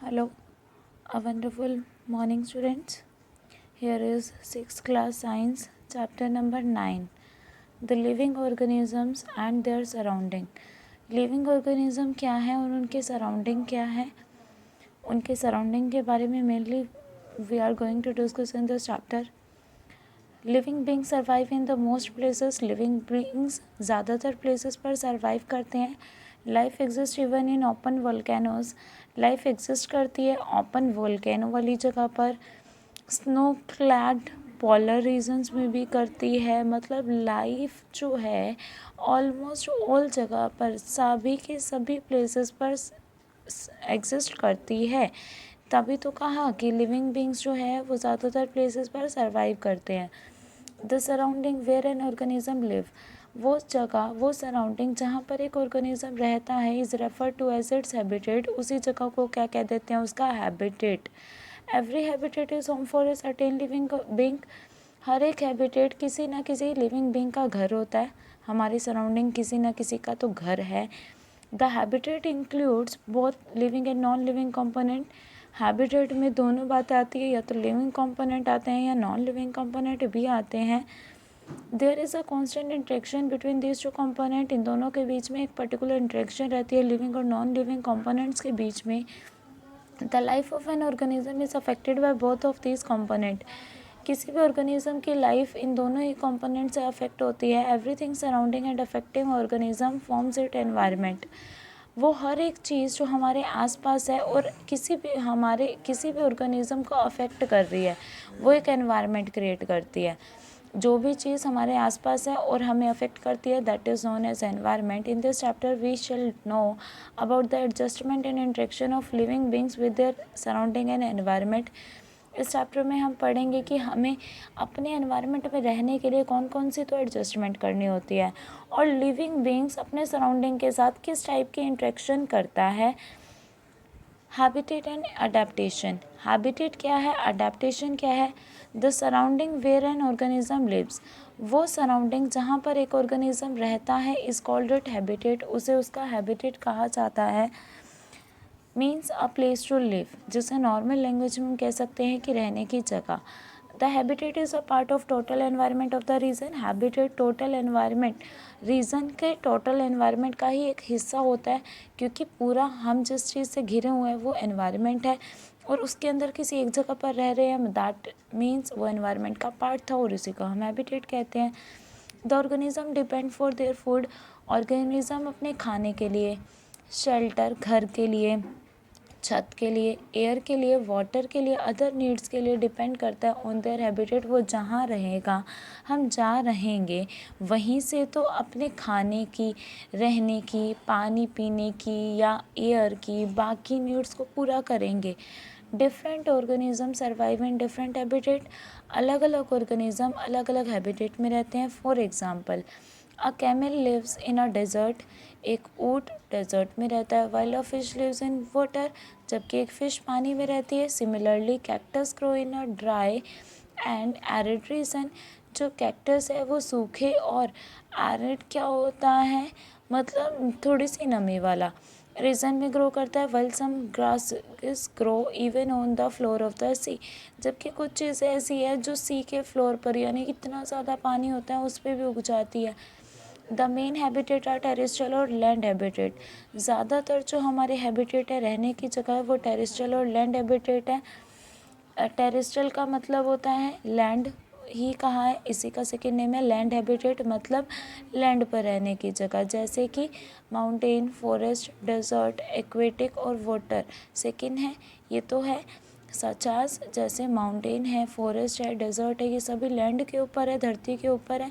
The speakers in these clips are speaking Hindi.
Hello, a wonderful morning, students. Here is 6th class science, chapter number 9, the living organisms and their surrounding. Living organism क्या है और उनके सराउंडिंग क्या है, उनके सराउंडिंग के बारे में mainly we are going to discuss in this chapter. Living beings survive in the most places. Living beings ज़्यादातर प्लेसेस पर सर्वाइव करते हैं. Life exist even in open volcanoes. Life exist करती है ओपन वोल्केनो वाली जगह पर. स्नो क्लैड पोलर रीजन्स में भी करती है. मतलब लाइफ जो है ऑलमोस्ट ऑल जगह पर सभी के सभी प्लेसेस पर एग्जिस्ट करती है. तभी तो कहा कि लिविंग बींग्स जो है वो ज़्यादातर प्लेसेस पर सर्वाइव करते हैं. The surrounding where an organism live. वो जगह, वो सराउंडिंग जहाँ पर एक ऑर्गेनिज्म रहता है is refer to as its habitat. उसी जगह को क्या कह देते हैं, उसका habitat. Every habitat is home for a certain living being. हर एक हैबिटेट किसी न किसी लिविंग बींग का घर होता है. हमारी सराउंडिंग किसी न किसी का तो घर है. The habitat includes both living and non living component. Habitat में दोनों बातें आती है, या तो लिविंग कंपोनेंट आते हैं या नॉन लिविंग कंपोनेंट भी आते हैं. There is a constant interaction between these two component. इन दोनों के बीच में एक पर्टिकुलर इंट्रैक्शन रहती है लिविंग और नॉन लिविंग कंपोनेंट्स के बीच में. The life of an organism is affected by both of these component. किसी भी ऑर्गेनिज्म की लाइफ इन दोनों ही कंपोनेंट से अफेक्ट होती है. Everything surrounding and affecting organism forms it environment. वो हर एक चीज़ जो हमारे आसपास है और किसी भी ऑर्गेनिज्म को अफेक्ट कर रही है, वो एक एनवायरनमेंट क्रिएट करती है. जो भी चीज़ हमारे आसपास है और हमें अफेक्ट करती है, that is known as environment. In this chapter we shall know about the adjustment and interaction of living beings with their surrounding and environment. इस चैप्टर में हम पढ़ेंगे कि हमें अपने एनवायरनमेंट में रहने के लिए कौन कौन सी तो एडजस्टमेंट करनी होती है, और लिविंग बींग्स अपने सराउंडिंग के साथ किस टाइप की इंटरेक्शन करता है. Habitat and adaptation. हैबिटेट क्या है, अडेप्टेशन क्या है. The surrounding where an organism lives. वो सराउंडिंग जहाँ पर एक ऑर्गेनिज्म रहता है इज कॉल्ड इट हैबिटेट. उसे उसका हैबिटेट कहा जाता है. Means a place to live, जिसे नॉर्मल लैंग्वेज में हम कह सकते हैं कि रहने की जगह. The habitat is a part of total environment of the region. Habitat total environment, region के टोटल एनवायरनमेंट का ही एक हिस्सा होता है, क्योंकि पूरा हम जिस चीज़ से घिरे हुए हैं वो एनवायरनमेंट है, और उसके अंदर किसी एक जगह पर रह रहे हैं हम, दैट मीन्स वो एनवायरनमेंट का पार्ट था और इसी को हम हैबिटेट कहते हैं. The organism depend for their food. Organism अपने खाने के लिए, शेल्टर घर के लिए, छत के लिए, एयर के लिए, वाटर के लिए, अदर नीड्स के लिए डिपेंड करता है ऑन देयर हैबिटेट. वो जहाँ रहेगा, हम जहाँ रहेंगे वहीं से तो अपने खाने की, रहने की, पानी पीने की या एयर की बाकी नीड्स को पूरा करेंगे. Different organism survive in different habitat. अलग अलग ऑर्गेनिज्म अलग अलग हैबिटेट में रहते हैं. For example, a camel lives in a desert. एक ऊँट डेजर्ट में रहता है. While a fish lives in water. जबकि एक फिश पानी में रहती है. Similarly cactus grow in a dry and arid region. जो कैक्टस है वो सूखे और एरिड क्या होता है, मतलब थोड़ी सी नमी वाला रीजन में ग्रो करता है. While some grass grow even on the floor of the sea. जबकि कुछ चीज़ें ऐसी है जो सी के फ्लोर पर, यानी इतना ज़्यादा पानी होता है उस पर भी उग जाती है. The main habitat are terrestrial और लैंड हैबिटेट. ज़्यादातर जो हमारे हैबिटेट है, रहने की जगह है, वो टेरेस्ट्रियल और लैंड हैबिटेट है. टेरेस्ट्रियल का मतलब होता है लैंड ही कहा है, इसी का सेकेंड नेम है लैंड हैबिटेट, मतलब लैंड पर रहने की जगह. जैसे कि माउंटेन, फॉरेस्ट, डेजर्ट, एक्वेटिक और वाटर सेकेंड है. ये तो है सचास, जैसे माउंटेन है, फॉरेस्ट है, डेजर्ट है, ये सभी लैंड के ऊपर है, धरती के ऊपर है.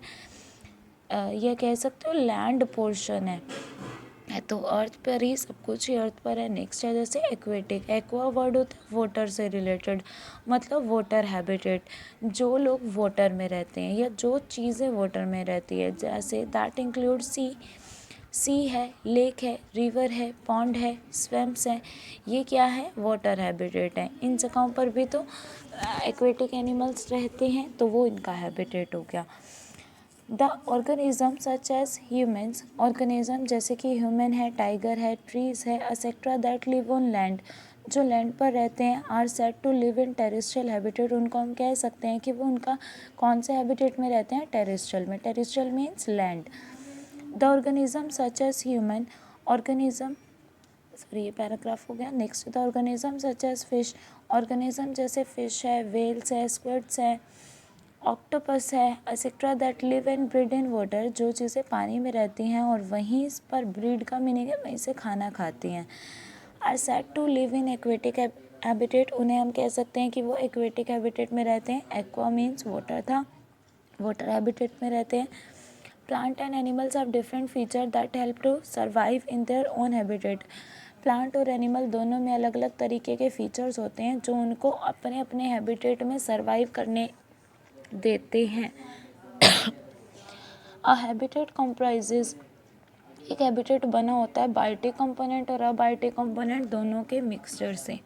यह कह सकते हो लैंड पोर्शन है तो अर्थ पर ही सब कुछ ही अर्थ पर है. नेक्स्ट है जैसे एक्वेटिक. एक्वा वर्ड होता है वाटर से रिलेटेड, मतलब वाटर हैबिटेट. जो लोग वाटर में रहते हैं या जो चीज़ें वाटर में रहती है, जैसे दैट इंक्लूड सी. सी है, लेक है, रिवर है, पॉन्ड है, स्विम्स है. ये क्या है, वाटर हैबिटेट है. इन जगहों पर भी तो एक्वेटिक एनिमल्स रहते हैं, तो वो इनका हैबिटेट हो गया. The organism such as humans. Organism जैसे कि ह्यूमन है, टाइगर है, ट्रीज है, etcetera that live on land. जो लैंड पर रहते हैं are said to live in terrestrial habitat, उनको हम कह सकते हैं कि वो उनका कौन से हैबिटेट में रहते हैं, टेरेस्ट्रियल में। Terrestrial means land. The organism such as human, organism, sorry ये पैराग्राफ हो गया। Next, the organism such as fish, organism जैसे फिश है, वेल्स है, स्क्विड्स है, ऑक्टोपस है, etcetera that live and breed in water, जो चीज़ें पानी में रहती हैं और वहीं पर ब्रीड का मीनिंग है वहीं से खाना खाती हैं। Are said to live in aquatic habitat, उन्हें हम कह सकते हैं कि वो एक्वेटिक हैबिटेट में रहते हैं। एक्वा मीन्स वाटर था, वाटर हैबिटेट में रहते हैं। Plant and animals have different feature that help to survive in their own habitat, plant और एनिमल दोनों में अलग अलग तरीके के फीचर्स होते हैं जो उनको अपने अपने हैबिटेट में सर्वाइव करने देते हैं। अ हैबिटेट कंप्राइजेज, एक हैबिटेट बना होता है बायोटिक कंपोनेंट और अबायोटिक कंपोनेंट दोनों के मिक्सचर से।